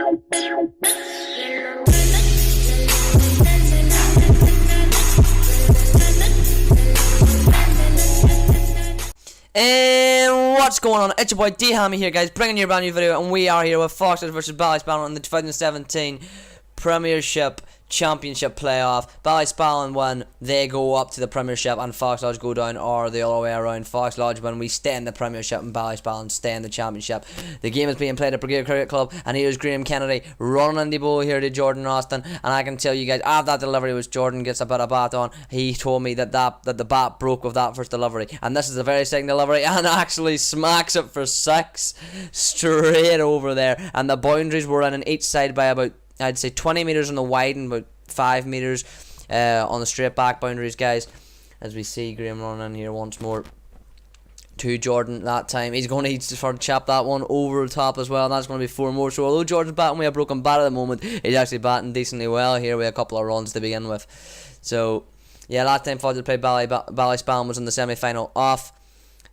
And what's going on? It's your boy D-Hammy here, guys, bringing you a brand new video, and we are here with Fox versus Ballyspallen in the 2017 Premiership Championship Playoff. Ballyspallen win, they go up to the Premiership, and Fox Lodge go down, or the other way around. Fox Lodge win, we stay in the Premiership, and Ballyspallen stay in the Championship. The game is being played at Brigade Cricket Club, and here's Graham Kennedy running in the ball here to Jordan Austin, and I can tell you guys, after that delivery was Jordan gets a bit of bat on, he told me that the bat broke with that first delivery, and this is the very second delivery, and actually smacks it for 6 straight over there, and the boundaries were in on each side by about, I'd say, 20 metres on the wide and about 5 metres on the straight back boundaries, guys. As we see Graham running in here once more to Jordan that time. He's going to need to sort of chap that one over the top as well, and that's going to be 4 more. So although Jordan's batting with a broken bat at the moment, he's actually batting decently well here with a couple of runs to begin with. So yeah, last time Fox played Ballyspallen was in the semi-final off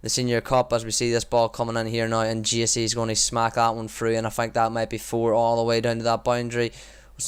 the Senior Cup, as we see this ball coming in here now, and JC is going to smack that one through, and I think that might be 4 all the way down to that boundary.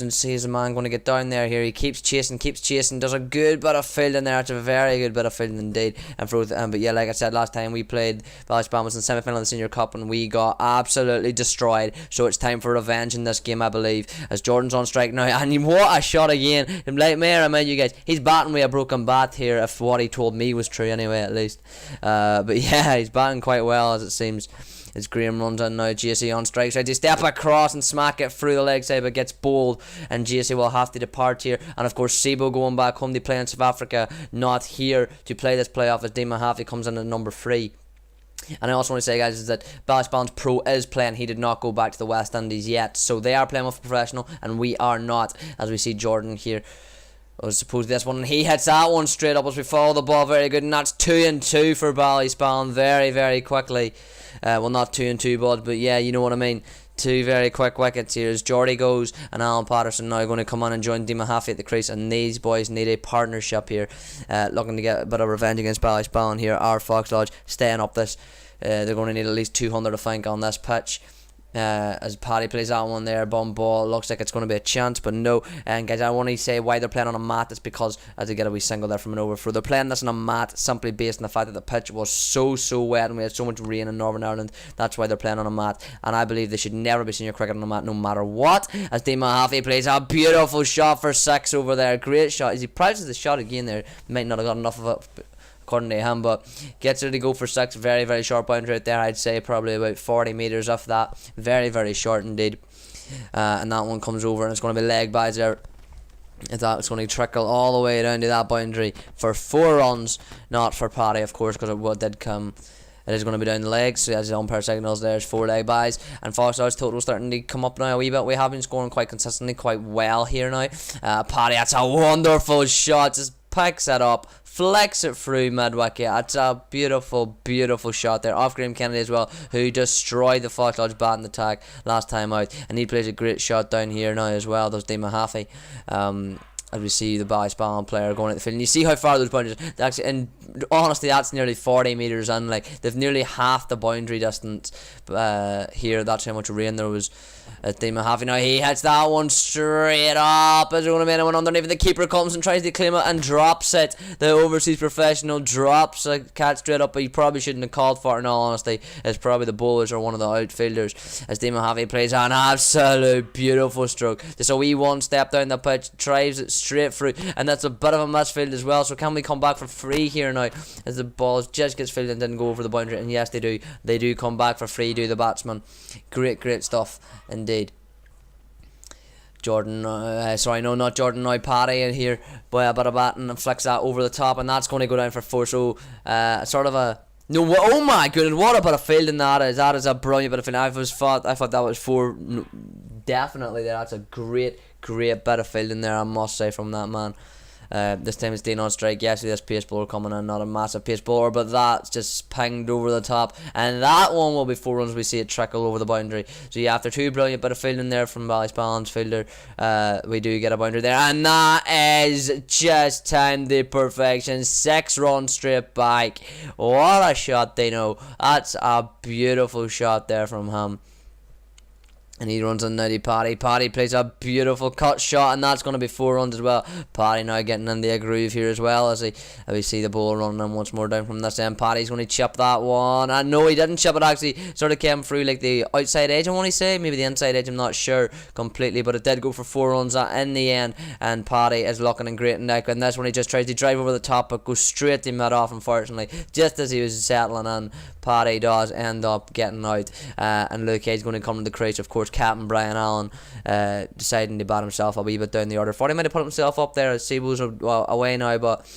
We'll see, is the man going to get down there here? He keeps chasing, does a good bit of fielding there. It's a very good bit of fielding indeed. And but yeah, like I said, last time we played, Ballyspallen was in the semi-final of the Senior Cup, and we got absolutely destroyed. So it's time for revenge in this game, I believe, as Jordan's on strike now. And what a shot again! Like, may I remind you guys, he's batting with a broken bat here, if what he told me was true anyway, at least. But yeah, he's batting quite well, as it seems. As Graham runs in now, JC on strike side, they step across and smack it through the leg side, but gets bowled, and JC will have to depart here. And of course, Sebo going back home to play in South Africa, not here to play this playoff, as Dean Mahaffey comes in at number 3. And I also want to say, guys, is that Ballyspallen's pro is playing. He did not go back to the West Indies yet, so they are playing with a professional, and we are not, as we see Jordan here. I suppose this one, and he hits that one straight up as we follow the ball very good, and that's 2-2 for Ballyspallen very, very quickly. Well, not 2-2, but yeah, you know what I mean. 2 very quick wickets here as Geordie goes, and Alan Patterson now going to come on and join Dean Mahaffey at the crease, and these boys need a partnership here, looking to get a bit of revenge against Ballyspallen here. Our Fox Lodge staying up this. They're going to need at least 200, I think, on this pitch. As Paddy plays that one there, bomb ball, looks like it's going to be a chance, but no. And guys, I want to say why they're playing on a mat. It's because, as they get a wee single there from an overthrow, they're playing this on a mat simply based on the fact that the pitch was so wet, and we had so much rain in Northern Ireland. That's why they're playing on a mat, and I believe they should never be senior cricket on a mat, no matter what. As Dean Mahaffey plays a beautiful shot for 6 over there, great shot. As he prices the shot again there, might not have got enough of it according to him, but gets it to go for 6. Very, very short boundary right there. I'd say probably about 40 metres off that. Very, very short indeed. And that one comes over, and it's going to be leg byes there. It's going to trickle all the way down to that boundary for 4 runs, not for Paddy, of course, because it did come. It is going to be down the legs, so as the umpire signals, there's 4 leg byes, and Fox Lodge total starting to come up now a wee bit. We have been scoring quite consistently, quite well here now. Paddy, that's a wonderful shot, just picks it up, flicks it through mid-wicket. That's a beautiful, beautiful shot there off Graham Kennedy as well, who destroyed the Fox Lodge batting attack last time out, and he plays a great shot down here now as well. Does Dean Mahaffey. As we see the Ballyspallen player going at the field, and you see how far those boundaries actually, and honestly that's nearly 40 metres in. Like, they've nearly half the boundary distance here. That's how much rain there was at Dean Mahaffey. Now he hits that one straight up. Is there going to be anyone underneath? The keeper comes and tries to claim it and drops it. The overseas professional drops a catch straight up, but he probably shouldn't have called for it, in all honesty. It's probably the bowlers or one of the outfielders, as Dean Mahaffey plays an absolute beautiful stroke. Just a wee one step down the pitch, drives it straight through, and that's a bit of a misfield as well. So can we come back for free here now, as the ball just gets fielded and didn't go over the boundary? And yes, they do come back for free, do the batsman. Great stuff indeed. Jordan, sorry, no, not Jordan, now Paddy in here, by a bit of batting, and flicks that over the top, and that's going to go down for 4. So sort of a no. Oh my goodness, what a bit of fielding that is! That is a brilliant bit of fielding. I thought that was 4. No, definitely there. That's a great bit of fielding there, I must say, from that man. This time it's Dean on strike. Yes, this pace bowler coming in, not a massive pace bowler, but that's just pinged over the top, and that one will be 4 runs. We see it trickle over the boundary. So yeah, after 2 brilliant bit of fielding there from Ballyspallen's fielder, we do get a boundary there, and that is just timed to perfection. 6 runs straight back. What a shot, Dino. That's a beautiful shot there from him. And he runs on now to Paddy. Paddy plays a beautiful cut shot, and that's going to be 4 runs as well. Paddy now getting into a groove here as well as we see the ball running in once more down from this end. Paddy's going to chip that one. And no, he didn't chip it, actually. Sort of came through like the outside edge, I want to say. Maybe the inside edge, I'm not sure completely. But it did go for 4 runs in the end. And Paddy is looking in great neck. And this one he just tries to drive over the top, but goes straight to mid-off, unfortunately. Just as he was settling in, Paddy does end up getting out. And Luke Hayes going to come to the crease, of course. Captain Brian Allen deciding to bat himself a wee bit down the order. Thought he might have put himself up there as Seabo's away now, but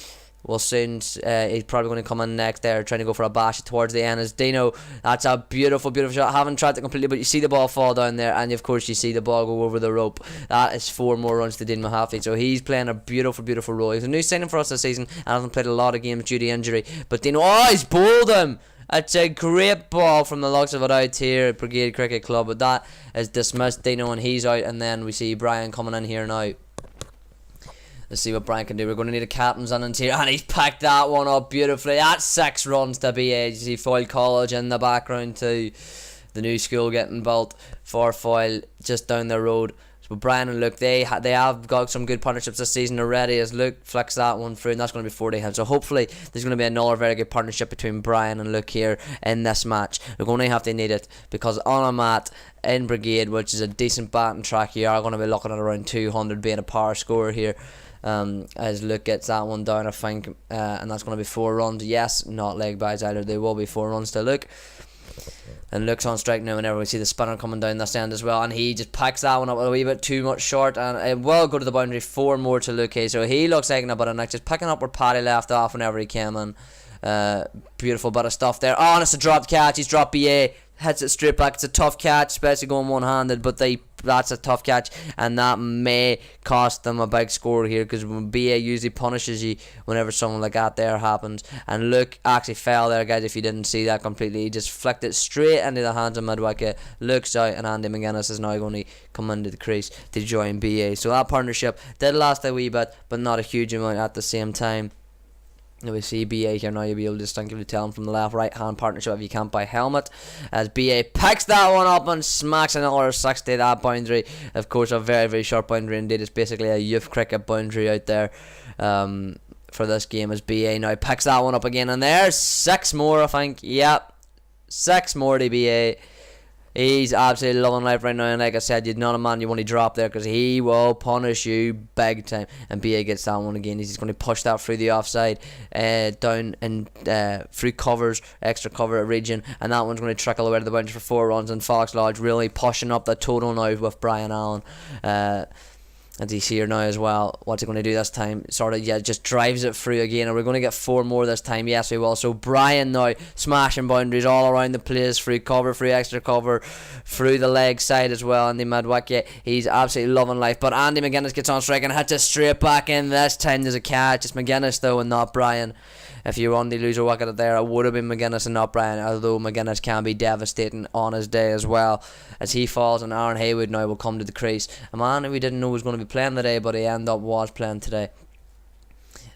we'll soon. He's probably going to come in next there, trying to go for a bash towards the end. As Dino, that's a beautiful shot. Haven't tried it completely, but you see the ball fall down there, and of course you see the ball go over the rope. That is 4 more runs to Dean Mahaffey. So he's playing a beautiful role. He's a new signing for us this season, and hasn't played a lot of games due to injury. But Dino, he's bowled him. It's a great ball from the looks of it out here at Brigade Cricket Club, but that is dismissed, Dino, and he's out. And then we see Brian coming in here now. Let's see what Brian can do. We're going to need a captain's innings here, and he's packed that one up beautifully. That's 6 runs to BA. You see Foyle College in the background too. The new school getting built for Foyle just down the road. But Brian and Luke, they have got some good partnerships this season already, as Luke flicks that one through, and that's going to be 40 hits. So hopefully there's going to be another very good partnership between Brian and Luke here in this match. We're going to have to need it, because on a mat in Brigade, which is a decent batting track, you are going to be looking at around 200 being a power scorer here. As Luke gets that one down, I think, and that's going to be 4 runs. Yes, not leg byes either. They will be 4 runs to Luke. And Luke's on strike now whenever we see the spinner coming down this end as well, and he just packs that one up a wee bit too much short, and it will go to the boundary. 4 more to Luke Hayes. So he looks like a bit of neck, just picking up where Paddy left off whenever he came in. Beautiful bit of stuff there. Oh, and it's a dropped catch. He's dropped BA, hits it straight back. It's a tough catch, especially going one-handed, but that's a tough catch, and that may cost them a big score here, because BA usually punishes you whenever something like that there happens. And Luke actually fell there, guys, if you didn't see that completely. He just flicked it straight into the hands of mid-wicket. Luke's out, and Andy McGuinness is now going to come into the crease to join BA. So that partnership did last a wee bit, but not a huge amount at the same time. Now we see BA here now. You'll be able to distinctly tell him from the left right hand partnership if you can't buy helmet, as BA picks that one up and smacks another 60. That boundary, of course, a very short boundary indeed. It's basically a youth cricket boundary out there for this game, as BA now picks that one up again, and there's 6 more, I think. Yep, 6 more to BA. He's absolutely loving life right now, and like I said, you're not a man you want to drop there, because he will punish you big time. And BA gets that one again. He's going to push that through the offside, down and through covers, extra cover region, and that one's going to trickle away to the boundary for 4 runs. And Fox Lodge really pushing up the total now with Brian Allen. And he's here now as well. What's he going to do this time? Just drives it through again. Are we going to get 4 more this time? Yes, we will. So Brian now smashing boundaries all around the place, through cover, through extra cover, through the leg side as well, and the mid-wicket. He's absolutely loving life. But Andy McGuinness gets on strike and hits it straight back in. This time there's a catch. It's McGuinness though, and not Brian. If you were on the loser wicket there, it would have been McGuinness and not Brian, although McGuinness can be devastating on his day as well, as he falls, and Aaron Haywood now will come to the crease. A man who we didn't know was going to be playing today, but he was playing today.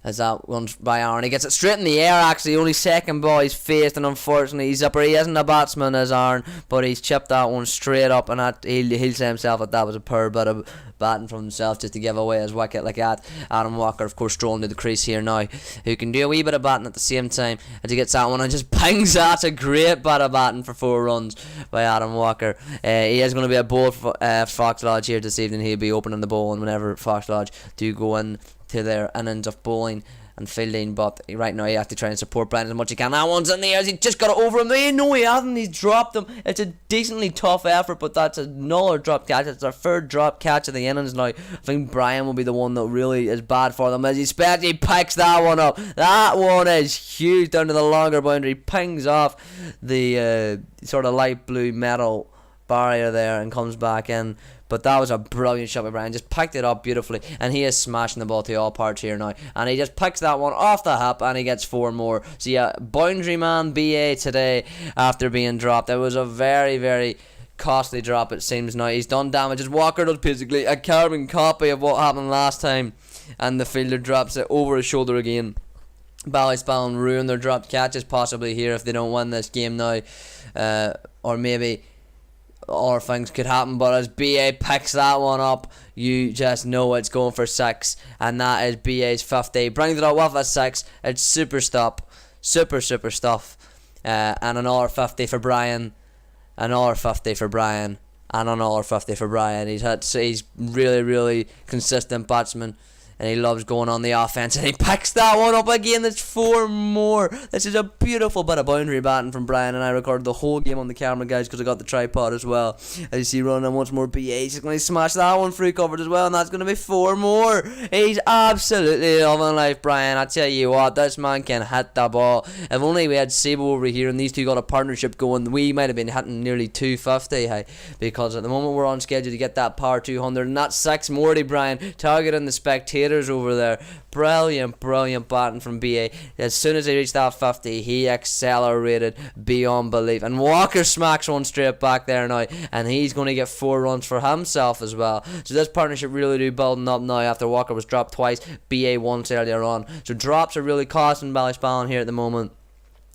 As that runs by Aaron, he gets it straight in the air, actually. Only second ball he's faced, and unfortunately he's up. He isn't a batsman as Aaron, but he's chipped that one straight up, and he'll say himself that was a poor bit of batting from himself just to give away his wicket like that. Adam Walker, of course, strolling to the crease here now, who can do a wee bit of batting at the same time as he gets that one and just pings. That's a great bit of batting for 4 runs by Adam Walker. He is going to be a bowl for Fox Lodge here this evening. He'll be opening the bowl, and whenever Fox Lodge do go in to their innings of bowling and fielding, but right now you have to try and support Brian as much as you can. That one's in the air. He just got it over him. No, he hasn't. He's dropped him. It's a decently tough effort, but that's another drop catch. It's their 3rd drop catch of the innings now. I think Brian will be the one that really is bad for them, as he picks that one up. That one is huge down to the longer boundary. Pings off the sort of light blue metal barrier there and comes back in. But that was a brilliant shot by Brian. Just picked it up beautifully, and he is smashing the ball to all parts here now. And he just picks that one off the hip, and he gets 4 more. So yeah, boundary man BA today after being dropped. It was a very costly drop, it seems now. He's done damage. As Walker does basically a carbon copy of what happened last time, and the fielder drops it over his shoulder again. Ballyspallen ruin their dropped catches possibly here if they don't win this game now, or maybe other things could happen, but as BA picks that one up, you just know it's going for 6, and that is BA's 50. Brings it up with a 6. It's super stuff. And another 50 for Brian, another 50 for Brian, and another 50 for Brian. He's really consistent batsman, and he loves going on the offense, and he picks that one up again. That's 4 more. This is a beautiful bit of boundary batting from Brian, and I recorded the whole game on the camera, guys, because I got the tripod as well. As you see running once more, BA, he's going to smash that one through covered as well, and that's going to be 4 more. He's absolutely loving life, Brian. I tell you what, this man can hit the ball. If only we had Sabo over here and these two got a partnership going, we might have been hitting nearly 250, hey, because at the moment we're on schedule to get that power 200, and that's 6 more to Brian, targeting the spectators over there. Brilliant batting from BA. As soon as he reached that 50, he accelerated beyond belief, and Walker smacks one straight back there now, and he's going to get 4 runs for himself as well. So this partnership really do building up now after Walker was dropped twice, BA once earlier on. So drops are really costing Ballyspallen here at the moment.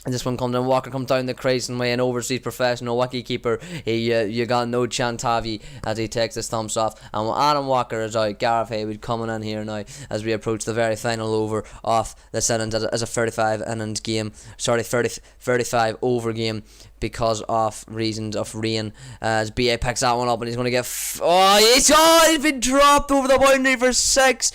And this one comes in, Walker comes down the crease and way an overseas professional wicket-keeper. You got no chance, have you, as he takes his thumbs off. And Adam Walker is out, Gareth Haywood coming in here now as we approach the very final over of this innings as a 35 innings game. Sorry, 35 over game, because of reasons of rain. As BA picks that one up, and he's going to get he's been dropped over the boundary for 6.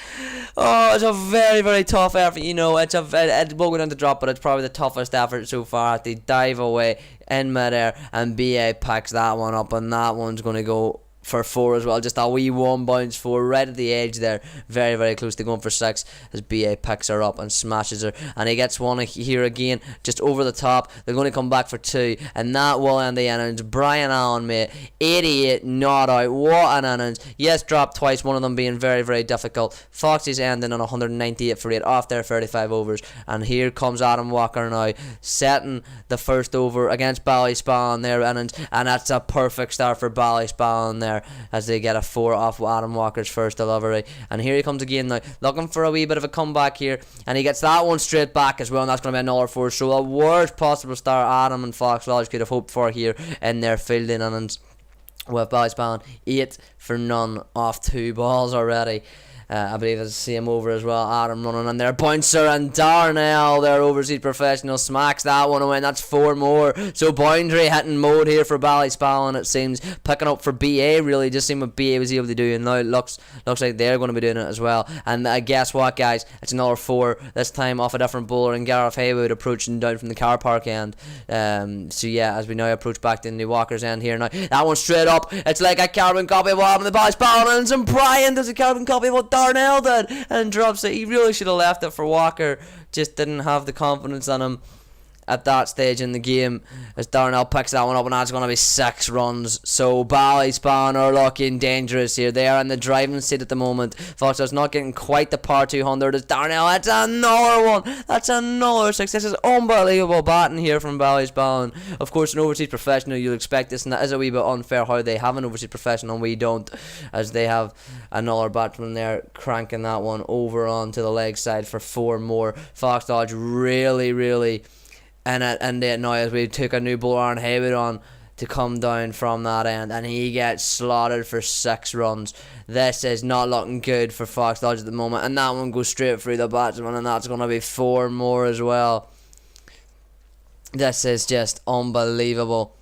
It's a very tough effort. You know, it's will go down to drop, but it's probably the toughest effort so far. They dive away in midair, and BA picks that one up, and that one's going to go for 4 as well. Just a wee 1 bounce 4 right at the edge there, very close to going for 6 as BA picks her up and smashes her, and he gets one here again just over the top. They're going to come back for 2, and that will end the innings. Brian Allen, mate, 88 not out. What an innings. Yes, dropped twice, one of them being very difficult. Foxy's ending on 198 for 8 off their 35 overs, and here comes Adam Walker now, setting the first over against Ballyspallen their innings, and that's a perfect start for Ballyspallen there, as they get a 4 off Adam Walker's first delivery. And here he comes again now, looking for a wee bit of a comeback here, and he gets that one straight back as well, and that's going to be another 4. So the worst possible start Adam and Fox Lodge could have hoped for here in their fielding innings, with Ballyspallen 8 for none off 2 balls already. I believe it's the same over as well. Adam running in there, bouncer, and Darnell, their overseas professional, smacks that one away, and that's 4 more. So boundary hitting mode here for Ballyspallen, it seems, picking up for BA, really, just seeing what BA was able to do, and now it looks like they're going to be doing it as well. And guess what, guys, it's another 4, this time off a different bowler, and Gareth Haywood approaching down from the car park end. So yeah, as we now approach back to the Walker's end here now, that one straight up, it's like a carbon copy of what happened to Ballyspallen, and Brian does a carbon copy of what Darnell did, and drops it. He really should have left it for Walker, just didn't have the confidence in him at that stage in the game, as Darnell picks that one up, and that's going to be 6 runs. So Ballyspallen are looking dangerous here. They are in the driving seat at the moment. Foxtrot's not getting quite the par 200 as Darnell. That's another one. That's another 6. This is unbelievable batting here from Ballyspallen. Of course, an overseas professional, you'll expect this, and that is a wee bit unfair how they have an overseas professional and we don't, as they have another batsman there cranking that one over onto the leg side for 4 more. Fox Dodge really and then now as we took a new bowler, Aaron Haywood, on to come down from that end, and he gets slaughtered for 6 runs. This is not looking good for Fox Dodge at the moment, and that one goes straight through the batsman, and that's going to be 4 more as well. This is just unbelievable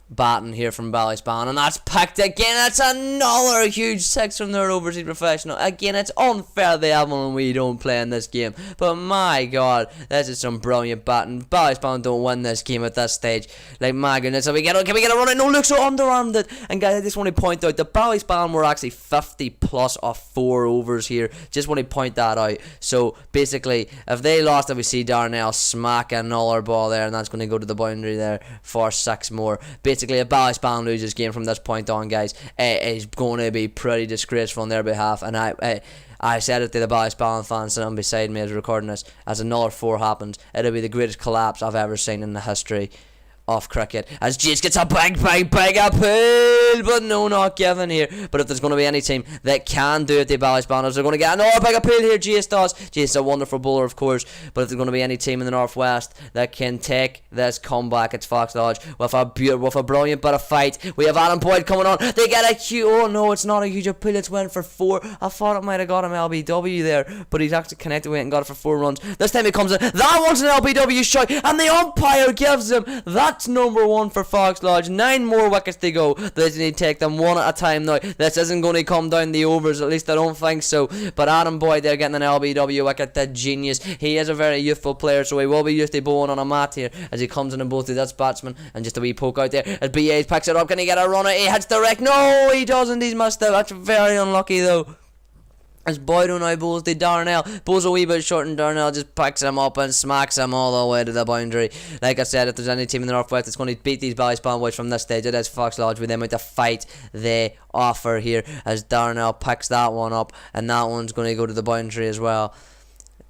batting here from Ballyspallen, and that's picked again. That's another huge 6 from their overseas professional. Again, it's unfair they have one and we don't play in this game, but my god, this is some brilliant batting. Ballyspallen don't win this game at this stage. Like, my goodness, can we get a run? No, look, so underarmed it. And guys, I just want to point out that Ballyspallen were actually 50 plus off 4 overs here. Just want to point that out. So basically, if they lost it, we see Darnell smack another ball there, and that's going to go to the boundary there for 6 more. Basically, if Ballyspallen loses game from this point on, guys, it is going to be pretty disgraceful on their behalf. And I said it to the Ballyspallen fans sitting beside me as recording this, as another 4 happens, it'll be the greatest collapse I've ever seen in the history off cricket as Jace gets a big appeal, but no, not given here. But if there's going to be any team that can do it, the Ballyspanners are going to get another big appeal here. Jace does. Jace is a wonderful bowler, of course, but if there's going to be any team in the Northwest that can take this comeback, it's Fox Lodge with a brilliant bit of fight. We have Adam Boyd coming on. They get a huge, oh no, it's not a huge appeal, it's went for 4. I thought it might have got him LBW there, but he's actually connected with it and got it for 4 runs. This time he comes in, that one's an LBW strike, and the umpire gives him, that's number 1 for Fox Lodge. 9 more wickets to go. They need to take them one at a time now. This isn't going to come down the overs, at least I don't think so. But Adam Boyd there getting an LBW wicket, the genius. He is a very youthful player, so he will be used to bowling on a mat here as he comes in and bowls to this batsman, and just a wee poke out there as BA picks it up. Can he get a run out? He hits the wreck. No, he doesn't. He's missed it. That's very unlucky though. As Boydo now bowls to Darnell, bowls a wee bit short, and Darnell just picks him up and smacks him all the way to the boundary. Like I said, if there's any team in the Northwest that's going to beat these Ballyspallen boys from this stage, it is Fox Lodge with the amount of fight they offer here. As Darnell picks that one up, and that one's going to go to the boundary as well.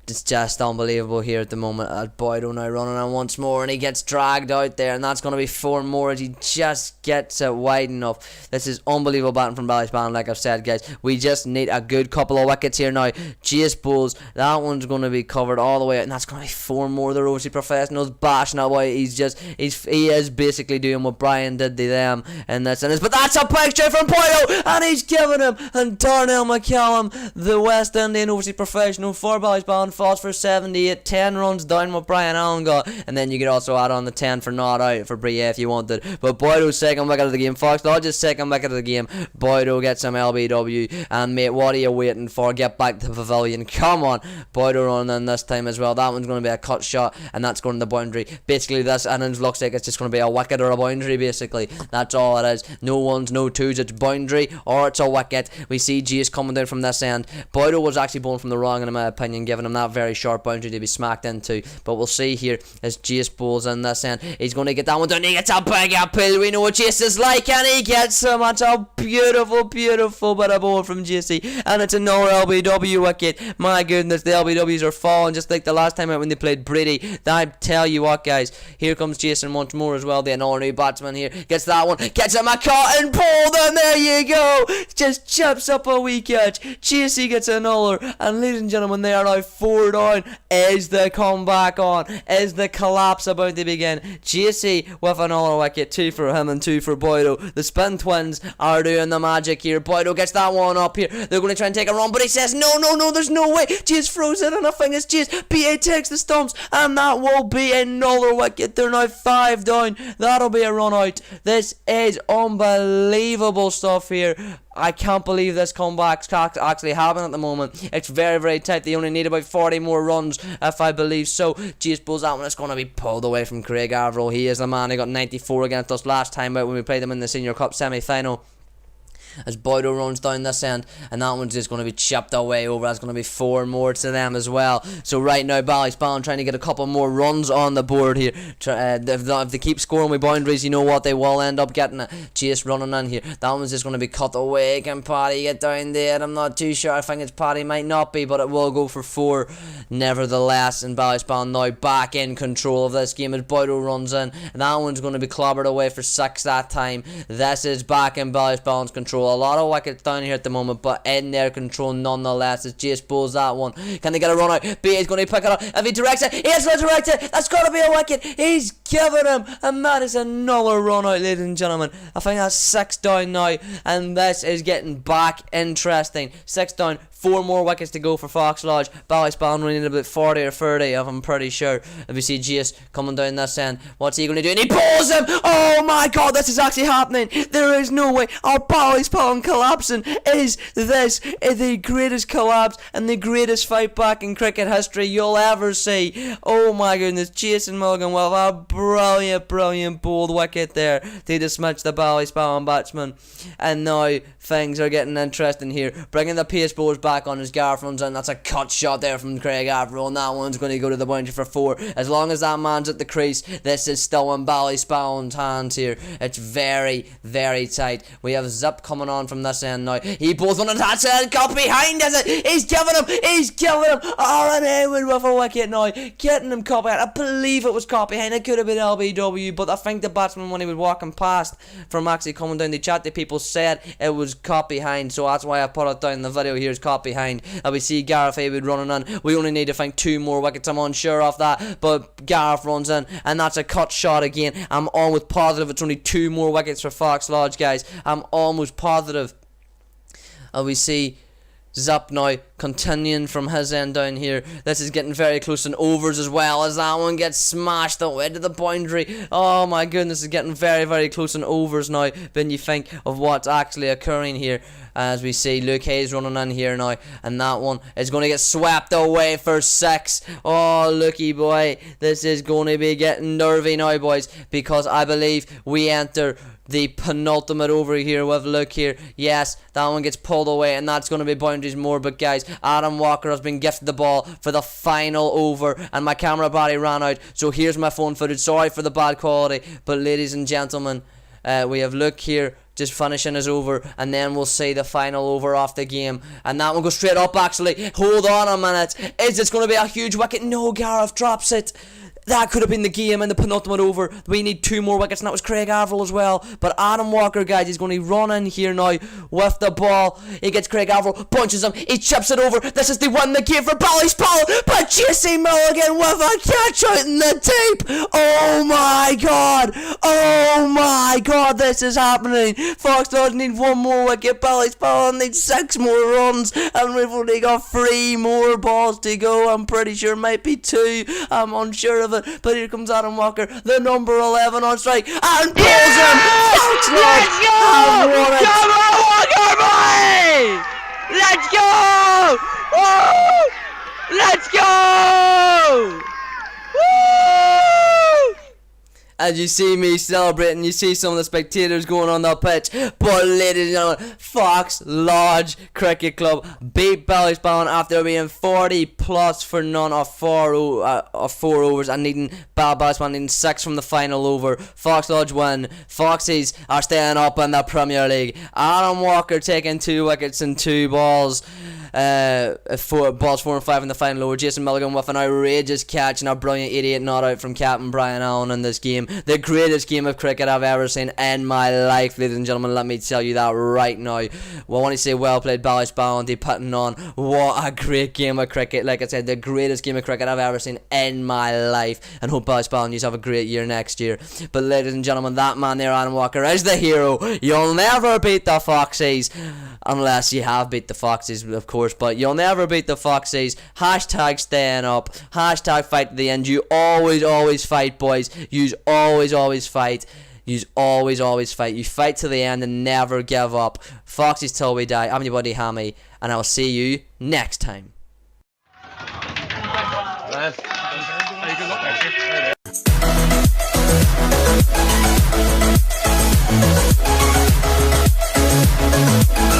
It's just unbelievable here at the moment. Boydo now running on once more, and he gets dragged out there, and that's going to be 4 more as he just gets it wide enough. This is unbelievable batting from Ballyspallen, like I've said, guys. We just need a good couple of wickets here now. Jace bowls, that one's going to be covered all the way out, and that's going to be 4 more. The Rosie Professionals bashing away. He is basically doing what Brian did to them in this innings. But that's a picture from Boydo, and he's giving him, and Darnell McCallum, the West Indian Overseas Professional for Ballyspallen, falls for 78, 10 runs down what Brian Allen got, and then you could also add on the 10 for not out for Bria if you wanted. But Boydo's second wicket of the game, Fox Lodge's second wicket of the game. Boydo gets some LBW, and mate, what are you waiting for? Get back to the pavilion, come on. Boydo running in this time as well. That one's going to be a cut shot, and that's going to the boundary. Basically this innings looks like it's just going to be a wicket or a boundary, basically. That's all it is. No ones, no twos, it's boundary or it's a wicket. We see Jace coming down from this end. Boydo was actually bowling from the wrong in my opinion, giving him that very short boundary to be smacked into. But we'll see here as Jace bowls in this end. He's going to get that one down. He gets a big appeal. We know what Jace is like, and he gets him. That's a beautiful bit of bowl from JC, and it's another LBW wicket. My goodness, the LBWs are falling just like the last time out when they played Brady. I tell you what, guys, here comes Jason once more as well. The another new batsman here gets that one, gets him a cotton pulled, and there you go. Just chips up a wee catch. JC gets another, and ladies and gentlemen, they are now 4 down. Is the comeback on? Is the collapse about to begin? JC with another wicket, 2 for him and 2 for Boydo. The Spin Twins are doing the magic here. Boydo gets that one up here. They're going to try and take a run, but he says no, there's no way. Jace throws it, and I think it's Jace. BA takes the stumps, and that will be another wicket. They're now 5 down. That'll be a run out. This is unbelievable stuff here. I can't believe this comeback's actually happening at the moment. It's very, very tight. They only need about 40 more runs, if I believe so. Jace bowls that one. It's going to be pulled away from Craig Averill. He is the man. He got 94 against us last time out when we played them in the Senior Cup semi-final. As Boydo runs down this end, and that one's just going to be chipped away over. That's going to be 4 more to them as well. So right now Ballyspallen trying to get a couple more runs on the board here. If they keep scoring with boundaries, you know what, they will end up getting it. Jace running in here. That one's just going to be cut away. Can Paddy get down there? I'm not too sure. I think it's Paddy, might not be, but it will go for 4 nevertheless. And Ballyspallen now back in control of this game as Boydo runs in, and that one's going to be clobbered away for 6 that time. This is back in Ballyspallen's control. A lot of wickets down here at the moment, but in their control nonetheless as Jace bowls that one. Can they get a run out? B is going to pick it up. If he directs it, he has to direct it. That's got to be a wicket. He's given him, and that is another run out, ladies and gentlemen. I think that's 6 down now, and this is getting back interesting. 6 down. 4 more wickets to go for Fox Lodge. Ballyspallen running about 40 or 30 of, I'm pretty sure. If you see Jace coming down this end, what's he going to do? And he pulls him! Oh my god, this is actually happening! There is no way. Our Ballyspallen collapsing. Is this the greatest collapse and the greatest fight back in cricket history you'll ever see? Oh my goodness, Jason Mulligan with a brilliant bowled wicket there to dismiss the Ballyspallen batsman. And now things are getting interesting here. Bringing the pace bowlers back on his Garth runs in. That's a cut shot there from Craig Averill, and that one's going to go to the boundary for 4. As long as that man's at the crease, this is still in Ballyspallen's hands here. It's very, very tight. We have Zip coming coming on from this end now. He pulls one and that's it. Got behind us. He's killing him. Aaron Haywood with a wicket now. Getting him caught behind. I believe it was caught behind. It could have been LBW, but I think the batsman, when he was walking past from actually coming down the chat, the people said it was caught behind. So that's why I put it down in the video. Here's caught behind. And we see Gareth Haywood running in. We only need to find 2 more wickets. I'm unsure of that, but Gareth runs in, and that's a cut shot again. I'm almost positive it's only 2 more wickets for Fox Lodge, guys. I'm almost positive. And we see Zap now continuing from his end down here. This is getting very close in overs as well, as that one gets smashed away to the boundary. Oh my goodness, it's getting very, very close in overs now when you think of what's actually occurring here. As we see Luke Hayes running in here now, and that one is going to get swept away for 6. Oh, looky boy, this is going to be getting nervy now, boys, because I believe we enter the penultimate over here with Luke here. Yes, that one gets pulled away, and that's going to be boundaries more. But guys, Adam Walker has been gifted the ball for the final over, and my camera battery ran out, so here's my phone footage. Sorry for the bad quality, but ladies and gentlemen, we have Luke here just finishing his over, and then we'll see the final over off the game, and that one goes straight up. Actually, hold on a minute, is this going to be a huge wicket? No, Gareth drops it. That could have been the game in the penultimate over. We need 2 more wickets, and that was Craig Averill as well. But Adam Walker, guys, he's going to run in here now with the ball. He gets Craig Averill, punches him, he chips it over. This is the win the game for Ballyspallen, but Jesse Milligan with a catch out in the tape. Oh my god, this is happening. Fox Lodge need 1 more wicket, Ballyspallen needs 6 more runs, and we've only got 3 more balls to go. I'm pretty sure it might be 2, I'm unsure of it, but here comes Adam Walker, the number 11 on strike, and pulls him. Fox Lodge have won it. Come on, Walker, boy! Let's go! Woo! Let's go! Woo! As you see me celebrating, you see some of the spectators going on the pitch. But ladies and gentlemen, Fox Lodge Cricket Club beat Ballyspallen after being 40 plus for none of 4 overs, and needing Ballyspallen needing 6 from the final over. Fox Lodge win. Foxies are staying up in the Premier League. Adam Walker taking 2 wickets and 2 balls. 4 and 5 in the final over. Jason Milligan with an outrageous catch and a brilliant 88 not out from Captain Brian Allen in this game. The greatest game of cricket I've ever seen in my life, ladies and gentlemen. Let me tell you that right now. Well, I want to say well played, Ballyspallen. They putting on what a great game of cricket. Like I said, the greatest game of cricket I've ever seen in my life. And hope Ballyspallen you have a great year next year. But ladies and gentlemen, that man there, Adam Walker, is the hero. You'll never beat the Foxies, unless you have beat the Foxies, of course. But you'll never beat the Foxies. Hashtag staying up. Hashtag fight to the end. You always fight, boys. You always fight. You always fight. You fight to the end and never give up. Foxies till we die. I'm your buddy Hammy, and I'll see you next time. Hey, good luck next year.